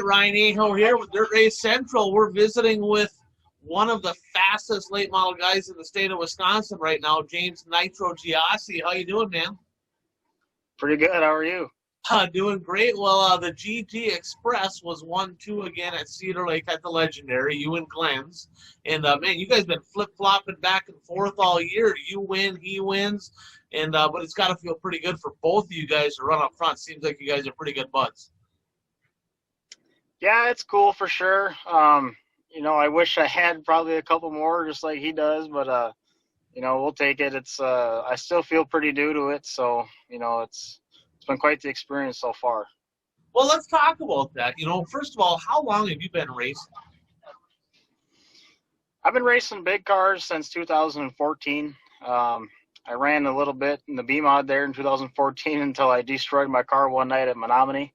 right, Ryan Aho here with Dirt Race Central. We're visiting with one of the fastest late model guys in the state of Wisconsin right now, James Nitro Giossi. How you doing, man? Pretty good. How are you? Doing great. Well, the GT Express was 1-2 again at Cedar Lake at the Legendary, you and Glenn's. And, man, you guys been flip-flopping back and forth all year. You win, he wins. And but it's got to feel pretty good for both of you guys to run up front. Seems like you guys are pretty good buds. Yeah, it's cool for sure. I wish I had probably a couple more just like he does, but, we'll take it. I still feel pretty new to it. So, it's been quite the experience so far. Well, let's talk about that. First of all, how long have you been racing? I've been racing big cars since 2014. I ran a little bit in the B-Mod there in 2014 until I destroyed my car one night at Menominee.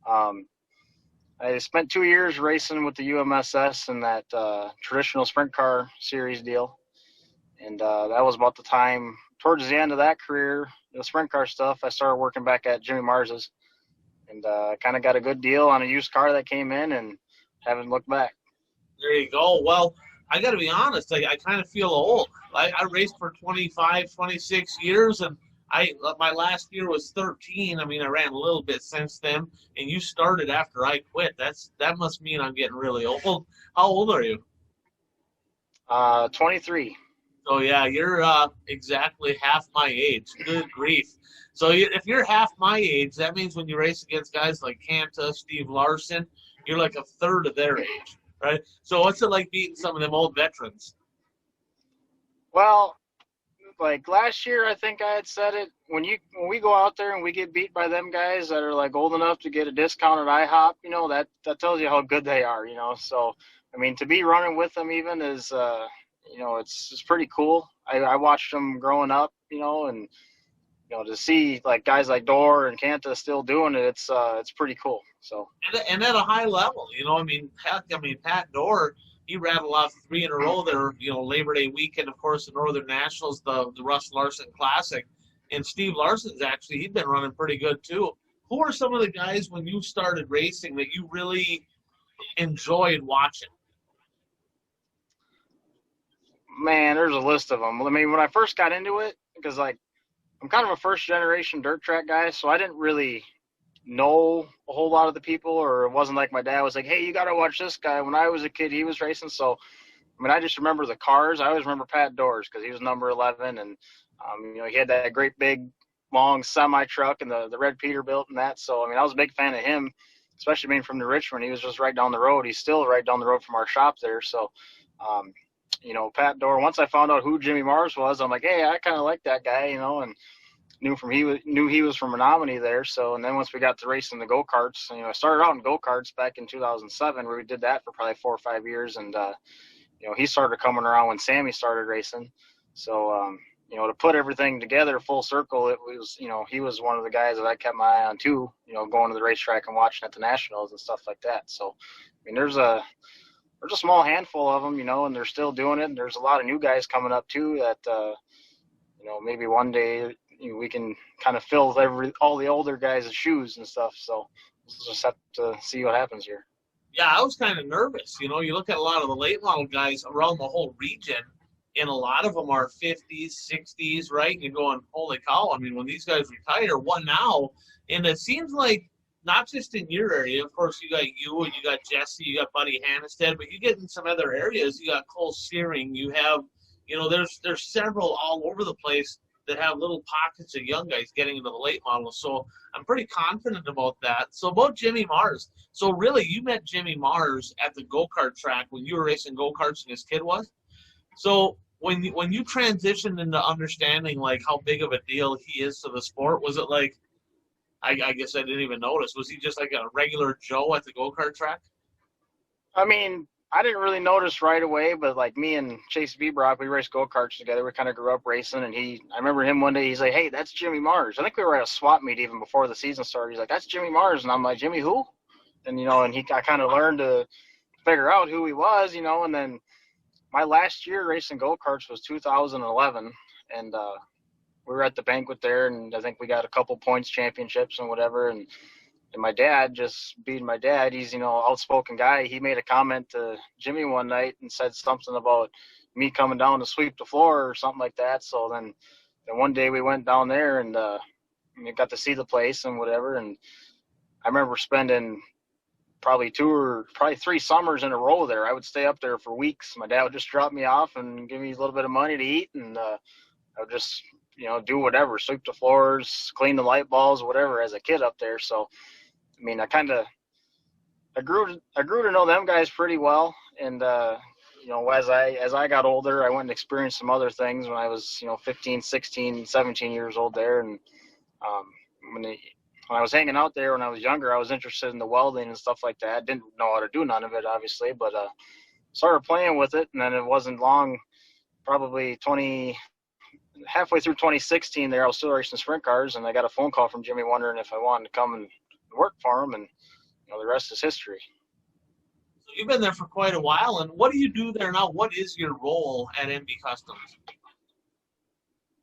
I spent 2 years racing with the UMSS in that traditional sprint car series deal. And that was about the time, towards the end of that career, the sprint car stuff, I started working back at Jimmy Mars's. And I kind of got a good deal on a used car that came in and haven't looked back. There you go. Well, I got to be honest, I kind of feel old. I raced for 25, 26 years, and my last year was 13. I mean, I ran a little bit since then, and you started after I quit. That must mean I'm getting really old. How old are you? 23. So, yeah, you're exactly half my age. Good grief. So if you're half my age, that means when you race against guys like Kanta, Steve Larson, you're like a third of their age, right? So what's it like beating some of them old veterans? Well, like last year, I think I had said it, when we go out there and we get beat by them guys that are like old enough to get a discount at IHOP, that tells you how good they are, So, I mean, to be running with them even is, it's pretty cool. I watched them growing up, and, to see like guys like Dorr and Kanta still doing it, it's pretty cool. So. And at a high level, Pat Dorr, he rattled off 3 in a row there, Labor Day weekend, of course, the Northern Nationals, the Russ Larson Classic. And Steve Larson's he'd been running pretty good too. Who are some of the guys when you started racing that you really enjoyed watching? Man, there's a list of them. I mean, when I first got into it, because I'm kind of a first generation dirt track guy, so I didn't really know a whole lot of the people, or it wasn't like my dad was like, hey, you got to watch this guy. When I was a kid, he was racing. So, I mean, I just remember the cars. I always remember Pat Dorr's because he was number 11. And, he had that great big, long semi-truck and the red Peterbilt and that. So, I mean, I was a big fan of him, especially being from New Richmond. He was just right down the road. He's still right down the road from our shop there. So, Pat Dorr, once I found out who Jimmy Mars was, I'm like, hey, I kind of like that guy, and knew he was from Menominee there. So, and then once we got to racing the go-karts, I started out in go-karts back in 2007 where we did that for probably 4 or 5 years. And, he started coming around when Sammy started racing. So, to put everything together full circle, it was, he was one of the guys that I kept my eye on too, going to the racetrack and watching at the Nationals and stuff like that. So, I mean, there's a small handful of them, and they're still doing it. And there's a lot of new guys coming up too that, maybe one day we can kind of fill all the older guys' shoes and stuff. So we'll just have to see what happens here. Yeah, I was kind of nervous. You look at a lot of the late model guys around the whole region, and a lot of them are 50s, 60s, right? And you're going, holy cow, I mean, when these guys retire, what now? And it seems like not just in your area, of course, you got you and you got Giossi, you got Buddy Hannestead, but you get in some other areas. You got Cole Searing, you have, there's several all over the place that have little pockets of young guys getting into the late models. So I'm pretty confident about that. So about Jimmy Mars. So really, you met Jimmy Mars at the go-kart track when you were racing go-karts and his kid was? So when you transitioned into understanding, like, how big of a deal he is to the sport, was it like, I guess I didn't even notice, was he just like a regular Joe at the go-kart track? I mean, I didn't really notice right away, but like me and Chase Bebrock, we raced go-karts together. We kind of grew up racing, and I remember him one day, he's like, hey, that's Jimmy Mars. I think we were at a swap meet even before the season started. He's like, that's Jimmy Mars. And I'm like, Jimmy who? And, I kind of learned to figure out who he was, and then my last year racing go-karts was 2011, and we were at the banquet there, and I think we got a couple points championships and whatever, and And my dad, just being my dad, he's, outspoken guy. He made a comment to Jimmy one night and said something about me coming down to sweep the floor or something like that. So then one day we went down there and we got to see the place and whatever. And I remember spending probably 3 summers in a row there. I would stay up there for weeks. My dad would just drop me off and give me a little bit of money to eat, and I would just, do whatever, sweep the floors, clean the light bulbs, whatever, as a kid up there. So, I mean, I grew to know them guys pretty well, and as I got older, I went and experienced some other things when I was 15, 16, 17 years old there, and when I was hanging out there when I was younger, I was interested in the welding and stuff like that. Didn't know how to do none of it, obviously, but started playing with it, and then it wasn't long, probably halfway through 2016 there, I was still racing sprint cars, and I got a phone call from Jimmy wondering if I wanted to come and work for him, and the rest is history. So you've been there for quite a while, and what do you do there now? What is your role at MB Customs?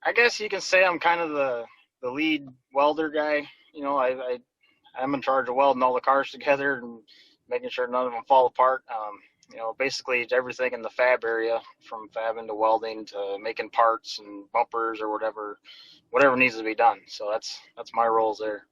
I guess you can say I'm kind of the lead welder guy. I'm in charge of welding all the cars together and making sure none of them fall apart. Basically everything in the fab area, from fabbing to welding to making parts and bumpers or whatever needs to be done. So that's my roles there.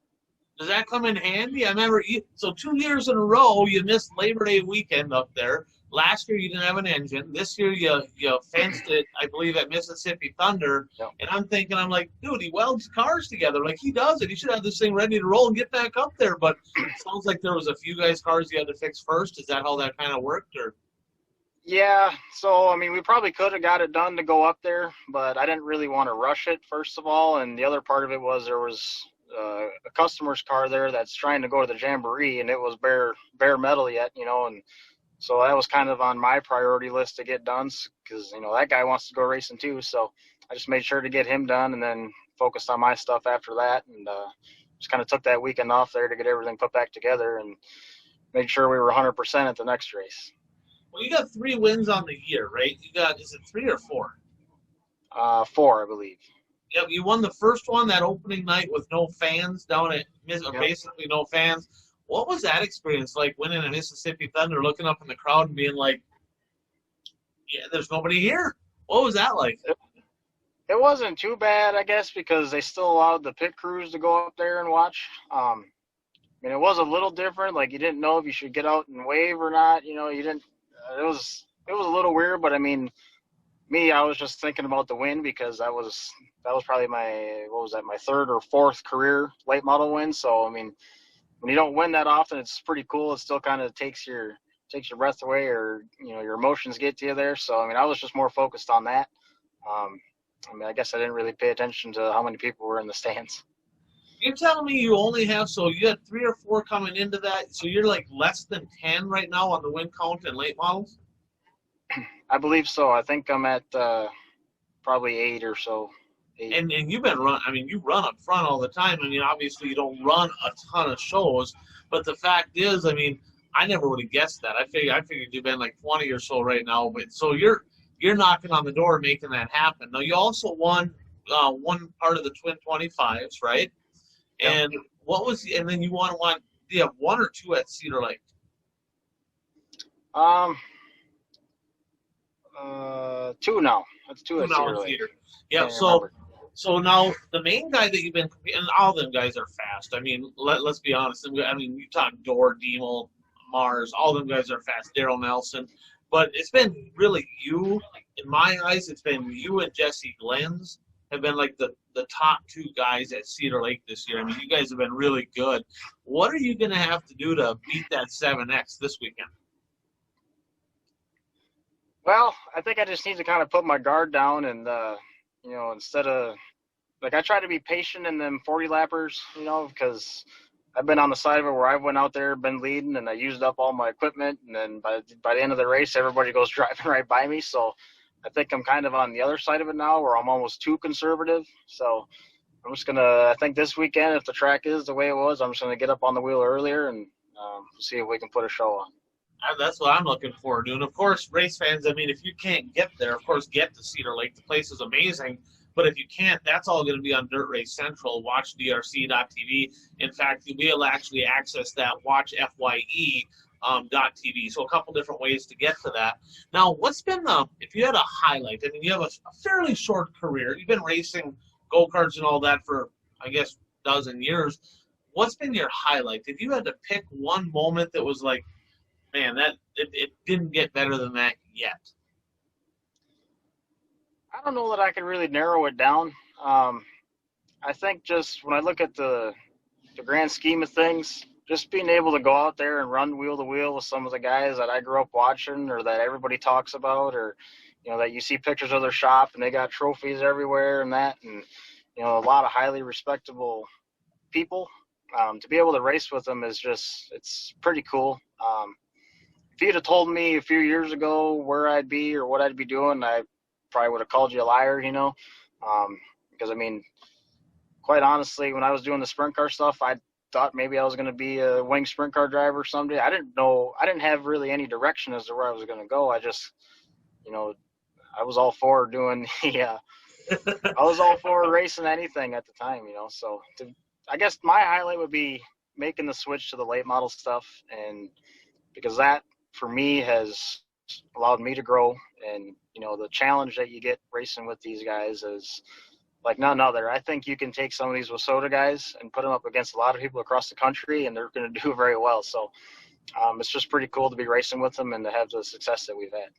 Does that come in handy? I remember so 2 years in a row you missed Labor Day weekend up there. Last year you didn't have an engine. This year you fenced it, I believe, at Mississippi Thunder. Yep. And I'm like, dude, he welds cars together. Like, he does it. He should have this thing ready to roll and get back up there. But it sounds like there was a few guys' cars you had to fix first. Is that how that kind of worked? Or? Yeah. So, I mean, we probably could have got it done to go up there, but I didn't really want to rush it, first of all. And the other part of it was there was a customer's car there that's trying to go to the Jamboree, and it was bare metal yet, and so that was kind of on my priority list to get done, because that guy wants to go racing too. So I just made sure to get him done, and then focused on my stuff after that, and just kind of took that weekend off there to get everything put back together and made sure we were 100% at the next race. Well, you got 3 wins on the year, right? Is it 3 or 4? 4, I believe. Yep, you won the first one that opening night with no fans down at basically no fans. What was that experience like, winning at Mississippi Thunder, looking up in the crowd and being like, yeah, there's nobody here? What was that like? It wasn't too bad, I guess, because they still allowed the pit crews to go up there and watch. I mean, it was a little different. Like, you didn't know if you should get out and wave or not. You didn't. It was a little weird, but I mean, I was just thinking about the win, because that was probably my 3rd or 4th career late model win. So I mean, when you don't win that often, it's pretty cool. It still kind of takes your breath away, or your emotions get to you there. So I mean, I was just more focused on that. I mean, I guess I didn't really pay attention to how many people were in the stands. You're telling me you only have, so you had 3 or 4 coming into that, so you're like less than 10 right now on the win count in late models? I believe so. I think I'm at probably 8 or so. 8. And you've been you run up front all the time. I mean, obviously you don't run a ton of shows, but the fact is, I mean, I never would have guessed that. I figured you've been like 20 or so right now, but so you're knocking on the door making that happen. Now, you also won one part of the Twin 25s, right? Yep. And then you do you have 1 or 2 at Cedar Lake? 2 now. That's 2 at Cedar Lake. Yeah, so now the main guy that you've been competing, all them guys are fast. I mean, let's be honest. I mean, you talk Dorr, Demel, Mars, all them guys are fast. Daryl Nelson. But it's been really you, in my eyes, it's been you and Jesse Glenn's have been like the top 2 guys at Cedar Lake this year. I mean, you guys have been really good. What are you going to have to do to beat that 7X this weekend? Well, I think I just need to kind of put my guard down and, instead of – like, I try to be patient in them 40-lappers, because I've been on the side of it where I went out there, been leading, and I used up all my equipment, and then by the end of the race, everybody goes driving right by me. So I think I'm kind of on the other side of it now, where I'm almost too conservative. So I'm just going to – I think this weekend, if the track is the way it was, I'm just going to get up on the wheel earlier and see if we can put a show on. That's what I'm looking forward to. And, of course, race fans, I mean, if you can't get there, of course, get to Cedar Lake. The place is amazing. But if you can't, that's all going to be on Dirt Race Central. Watch DRC.tv. In fact, you'll be able to actually access that Watch FYE .tv. So a couple different ways to get to that. Now, what's been if you had a highlight? I mean, you have a fairly short career. You've been racing go-karts and all that for, I guess, a dozen years. What's been your highlight? If you had to pick one moment that was like, man, that it didn't get better than that yet. I don't know that I can really narrow it down. I think just when I look at the grand scheme of things, just being able to go out there and run wheel to wheel with some of the guys that I grew up watching or that everybody talks about, or, you know, that you see pictures of their shop and they got trophies everywhere and that, and, you know, a lot of highly respectable people. To be able to race with them is just, it's pretty cool. If you'd have told me a few years ago where I'd be or what I'd be doing, I probably would have called you a liar, you know, because, I mean, quite honestly, when I was doing the sprint car stuff, I thought maybe I was going to be a wing sprint car driver someday. I didn't know, I didn't have really any direction as to where I was going to go. I just, you know, I was all for doing I was all for racing anything at the time, you know. So I guess my highlight would be making the switch to the late model stuff, and because that for me has allowed me to grow, and, you know, the challenge that you get racing with these guys is like none other. I think you can take some of these Wasota guys and put them up against a lot of people across the country, and they're going to do very well. So it's just pretty cool to be racing with them and to have the success that we've had.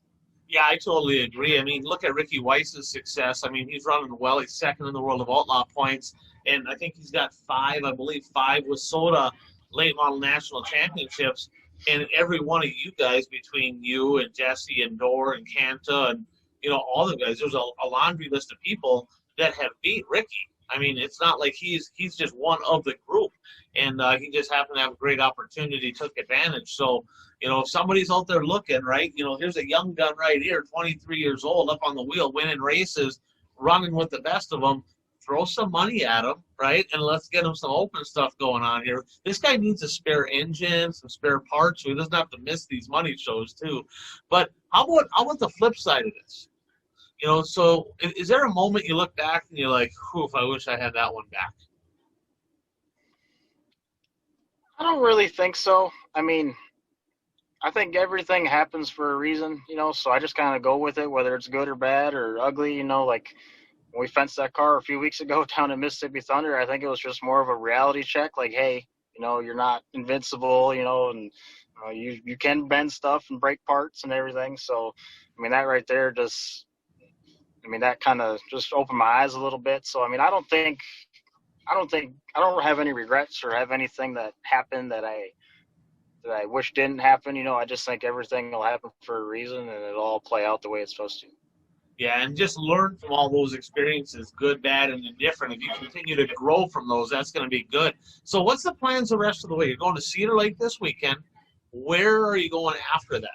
Yeah, I totally agree. I mean, look at Ricky Weiss's success. I mean, he's running well. He's second in the world of outlaw points, and I think he's got five Wasota late model national championships. And every one of you guys, between you and Giossi and Dorr and Kanta and, you know, all the guys, there's a laundry list of people that have beat Ricky. I mean, it's not like he's just one of the group, and he just happened to have a great opportunity, took advantage. So, you know, if somebody's out there looking, right, you know, here's a young gun right here, 23 years old, up on the wheel, winning races, running with the best of them. Throw some money at him, right, and let's get him some open stuff going on here. This guy needs a spare engine, some spare parts, so he doesn't have to miss these money shows too. But how about the flip side of this? You know, so is there a moment you look back and you're like, "Oof, I wish I had that one back"? I don't really think so. I mean, I think everything happens for a reason, you know, so I just kind of go with it, whether it's good or bad or ugly, you know. Like when we fenced that car a few weeks ago down in Mississippi Thunder, I think it was just more of a reality check, like, hey, you know, you're not invincible, you know, and you can bend stuff and break parts and everything. So, I mean, that right there just, I mean, that kind of just opened my eyes a little bit. So, I mean, I don't have any regrets or have anything that happened that I wish didn't happen. You know, I just think everything will happen for a reason and it'll all play out the way it's supposed to. Yeah, and just learn from all those experiences, good, bad, and indifferent. If you continue to grow from those, that's going to be good. So what's the plans the rest of the way? You're going to Cedar Lake this weekend. Where are you going after that?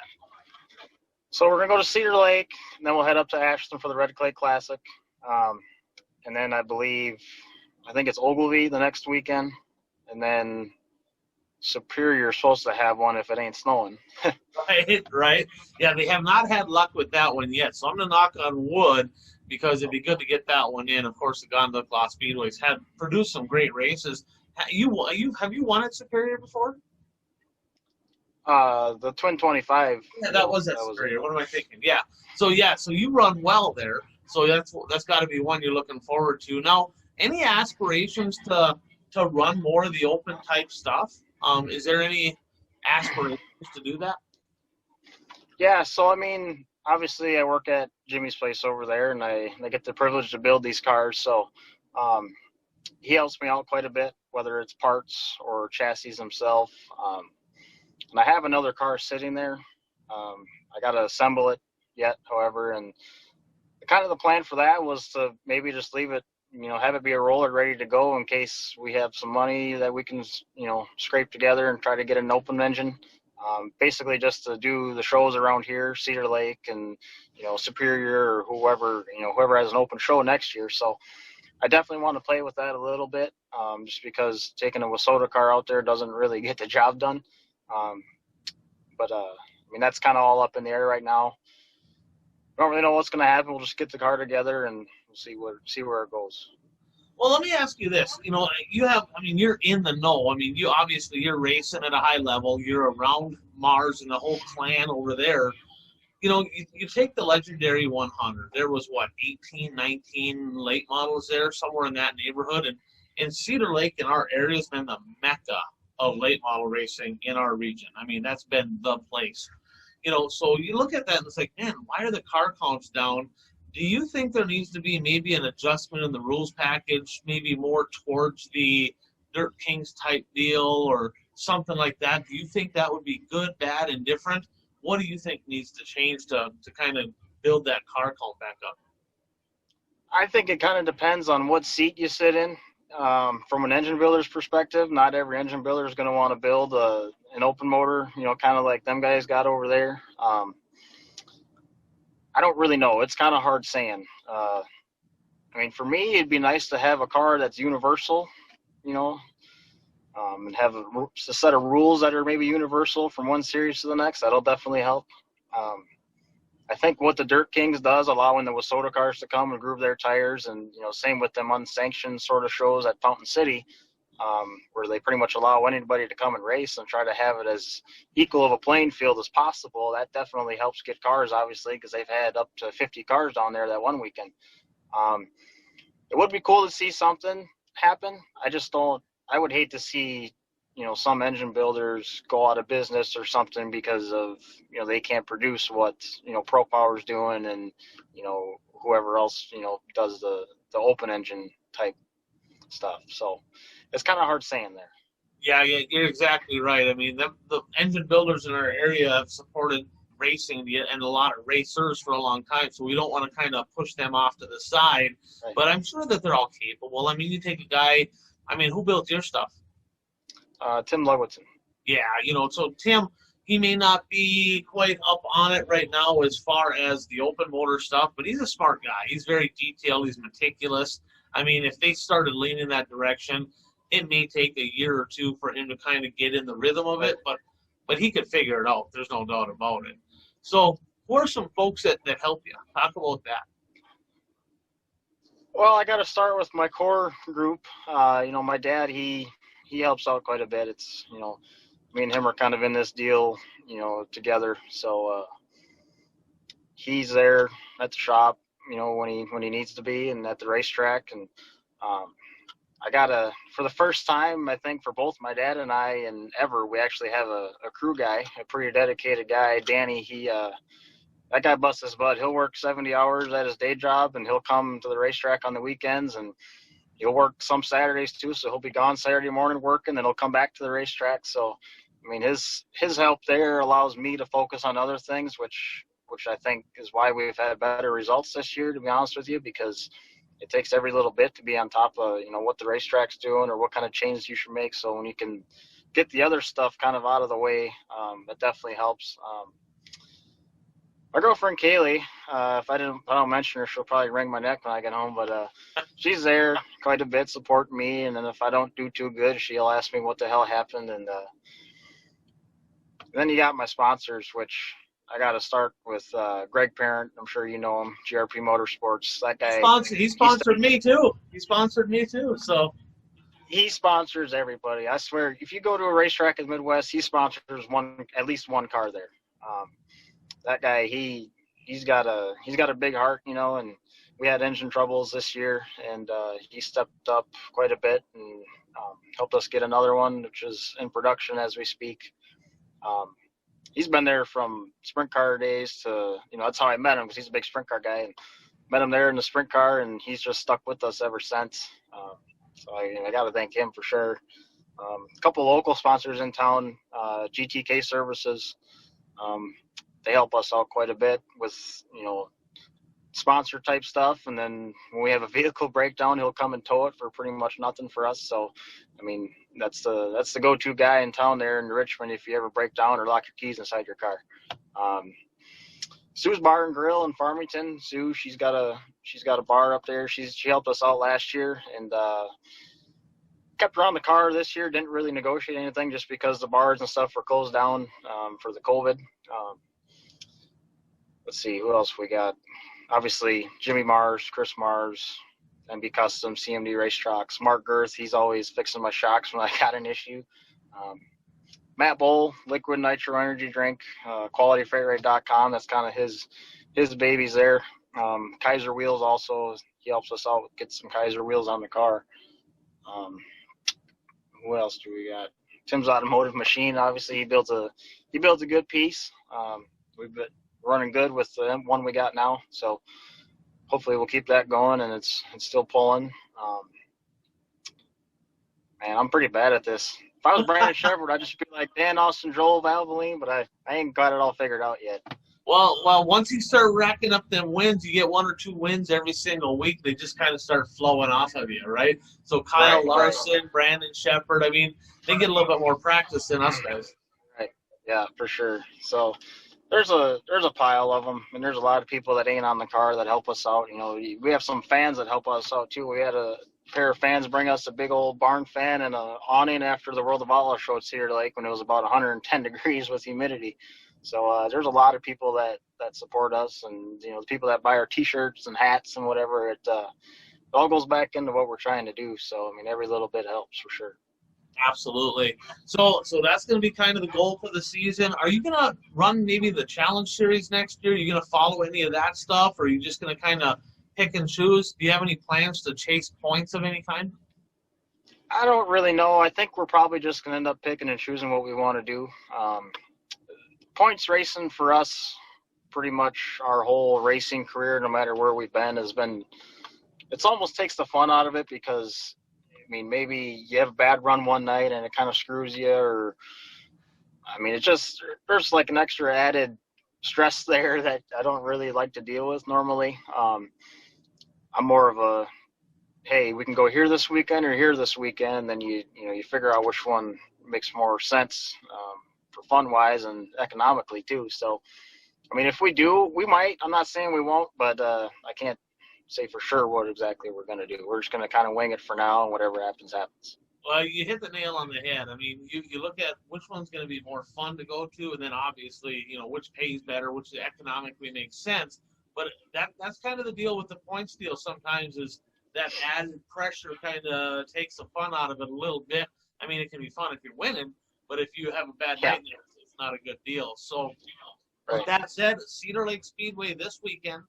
So we're going to go to Cedar Lake, and then we'll head up to Ashland for the Red Clay Classic. And then I think it's Ogilvie the next weekend. And then Superior is supposed to have one if it ain't snowing. Right. Yeah, they have not had luck with that one yet. So I'm going to knock on wood because it'd be good to get that one in. Of course, the Gonduk Law Speedways have produced some great races. Have you won at Superior before? The Twin 25. Yeah, that was at Superior. What am I thinking? Yeah. So you run well there. So that's got to be one you're looking forward to. Now, any aspirations to run more of the open type stuff? Is there any aspirations to do that? Yeah. So I mean, obviously, I work at Jimmy's place over there, and I get the privilege to build these cars. So he helps me out quite a bit, whether it's parts or chassis themselves. And I have another car sitting there. I got to assemble it yet, however, and kind of the plan for that was to maybe just leave it, you know, have it be a roller ready to go in case we have some money that we can, you know, scrape together and try to get an open engine. Basically just to do the shows around here, Cedar Lake and, you know, Superior or whoever has an open show next year. So I definitely want to play with that a little bit, just because taking a Wasota car out there doesn't really get the job done. But I mean, that's kind of all up in the air right now. don't really know what's going to happen. We'll just get the car together and we'll see where it goes. Well, let me ask you this. You're in the know. You're racing at a high level. You're around Mars and the whole clan over there. You take the legendary 100. There was, 18, 19 late models there, somewhere in that neighborhood. And Cedar Lake in our area has been the mecca of late model racing in our region. That's been the place. So you look at that and it's like, man, why are the car counts down? Do you think there needs to be maybe an adjustment in the rules package, maybe more towards the Dirt Kings type deal or something like that? Do you think that would be good, bad, and different? What do you think needs to change to kind of build that car count back up? I think it kind of depends on what seat you sit in. From an engine builder's perspective, not every engine builder is going to want to build an open motor, kind of like them guys got over there. I don't really know. It's kind of hard saying. For me, it'd be nice to have a car that's universal, and have a set of rules that are maybe universal from one series to the next. That'll definitely help. I think what the Dirt Kings does, allowing the Wissota cars to come and groove their tires, and same with them unsanctioned sort of shows at Fountain City, where they pretty much allow anybody to come and race and try to have it as equal of a playing field as possible. That definitely helps get cars, obviously, because they've had up to 50 cars down there that one weekend. It would be cool to see something happen. I would hate to see, some engine builders go out of business or something because of, they can't produce what, Pro Power's doing and, whoever else, does the open engine type stuff. So it's kind of hard saying there. Yeah, you're exactly right. The engine builders in our area have supported racing and a lot of racers for a long time, so we don't want to kind of push them off to the side. Right. But I'm sure that they're all capable. You take a guy, who built your stuff? Tim Ludwigson. Yeah, so Tim, he may not be quite up on it right now as far as the open motor stuff, but he's a smart guy. He's very detailed. He's meticulous. If they started leaning that direction, it may take a year or two for him to kind of get in the rhythm of it, but he could figure it out. There's no doubt about it. So who are some folks that help you? Talk about that. Well, I got to start with my core group. My dad, he helps out quite a bit. It's, me and him are kind of in this deal, together. So he's there at the shop, when he needs to be, and at the racetrack. And for the first time, I think for both my dad and I and ever, we actually have a crew guy, a pretty dedicated guy, Danny. That guy busts his butt. He'll work 70 hours at his day job, and he'll come to the racetrack on the weekends, and he'll work some Saturdays too. So he'll be gone Saturday morning working, then he'll come back to the racetrack. So, his help there allows me to focus on other things, which I think is why we've had better results this year, to be honest with you, because it takes every little bit to be on top of, what the racetrack's doing or what kind of changes you should make. So when you can get the other stuff kind of out of the way, that definitely helps. My girlfriend Kaylee, if I don't mention her, she'll probably wring my neck when I get home. But she's there quite a bit, supporting me. And then if I don't do too good, she'll ask me what the hell happened. And then you got my sponsors, which I got to start with Greg Parent. I'm sure you know him, GRP Motorsports. That guy. He sponsored me too. So he sponsors everybody. I swear, if you go to a racetrack in the Midwest, he sponsors at least one car there. That guy, he's got a big heart, and we had engine troubles this year, and he stepped up quite a bit and helped us get another one, which is in production as we speak. He's been there from sprint car days to, that's how I met him, because he's a big sprint car guy, and met him there in the sprint car, and he's just stuck with us ever since. So I got to thank him for sure. A couple local sponsors in town, GTK Services. They help us out quite a bit with, sponsor type stuff. And then when we have a vehicle breakdown, he'll come and tow it for pretty much nothing for us. So, that's the go-to guy in town there in Richmond if you ever break down or lock your keys inside your car. Sue's Bar and Grill in Farmington. Sue, she's got a bar up there. She helped us out last year and kept her on the car this year. Didn't really negotiate anything just because the bars and stuff were closed down for the COVID. let's see, who else we got? Obviously, Jimmy Mars, Chris Mars, MB Custom, CMD Racetracks. Mark Girth, he's always fixing my shocks when I got an issue. Matt Bowl, Liquid Nitro Energy Drink, QualityFreightRate.com. That's kind of his babies there. Kaiser Wheels also, he helps us out get some Kaiser wheels on the car. Who else do we got? Tim's Automotive Machine. Obviously, he built a good piece. We've been running good with the one we got now, so hopefully we'll keep that going, and it's still pulling. Man, I'm pretty bad at this. If I was Brandon Shepard, I'd just be like Dan Austin, Joel Valvoline, but I ain't got it all figured out yet. Well, once you start racking up them wins, you get 1 or 2 wins every single week. They just kind of start flowing off of you, right? So Kyle Larson, Brandon Shepard, I mean, they get a little bit more practice than us guys. Right. Yeah, for sure. So there's a pile of them, and there's a lot of people that ain't on the car that help us out. You know, we have some fans that help us out too. We had a pair of fans bring us a big old barn fan and a awning after the World of Outlaw show at Cedar Lake when it was about 110 degrees with humidity. So there's a lot of people that support us, and you know, the people that buy our T-shirts and hats and whatever. It all goes back into what we're trying to do. So I mean, every little bit helps for sure. Absolutely. So that's going to be kind of the goal for the season. Are you going to run maybe the Challenge Series next year? Are you going to follow any of that stuff, or are you just going to kind of pick and choose? Do you have any plans to chase points of any kind? I don't really know. I think we're probably just going to end up picking and choosing what we want to do. Points racing for us, pretty much our whole racing career, no matter where we've been, has been, it's almost takes the fun out of it because, I mean, maybe you have a bad run one night and it kind of screws you, or, I mean, there's like an extra added stress there that I don't really like to deal with normally. I'm more of a, hey, we can go here this weekend or here this weekend, and then you figure out which one makes more sense for fun-wise and economically too. So, I mean, if we do, we might. I'm not saying we won't, but I can't say for sure what exactly we're going to do. We're just going to kind of wing it for now, and whatever happens, happens. Well, you hit the nail on the head. I mean, you look at which one's going to be more fun to go to, and then obviously, you know, which pays better, which economically makes sense. But that's kind of the deal with the points deal sometimes, is that added pressure kind of takes the fun out of it a little bit. I mean, it can be fun if you're winning, but if you have a bad night, it's not a good deal. So with that said, Cedar Lake Speedway this weekend,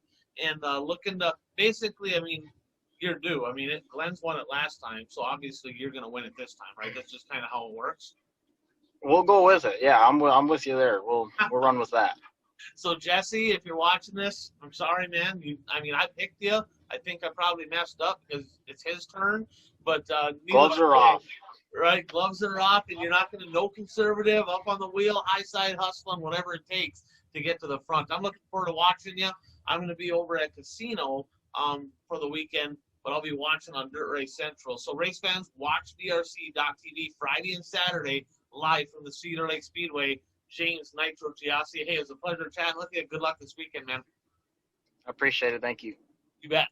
and looking to basically, I mean, you're due. I mean, Glenn's won it last time, so obviously you're going to win it this time, right? That's just kind of how it works. We'll go with it. Yeah, I'm with you there. We'll run with that. So Giossi, if you're watching this, I'm sorry, man. I picked you. I think I probably messed up because it's his turn. But gloves are off. Right, gloves are off, and you're not going to no conservative, up on the wheel, high side hustling, whatever it takes to get to the front. I'm looking forward to watching you. I'm going to be over at Casino for the weekend, but I'll be watching on Dirt Race Central. So race fans, watch DRC.TV Friday and Saturday live from the Cedar Lake Speedway. James Nitro Giossi. Hey, it was a pleasure chatting with you. Good luck this weekend, man. I appreciate it. Thank you. You bet.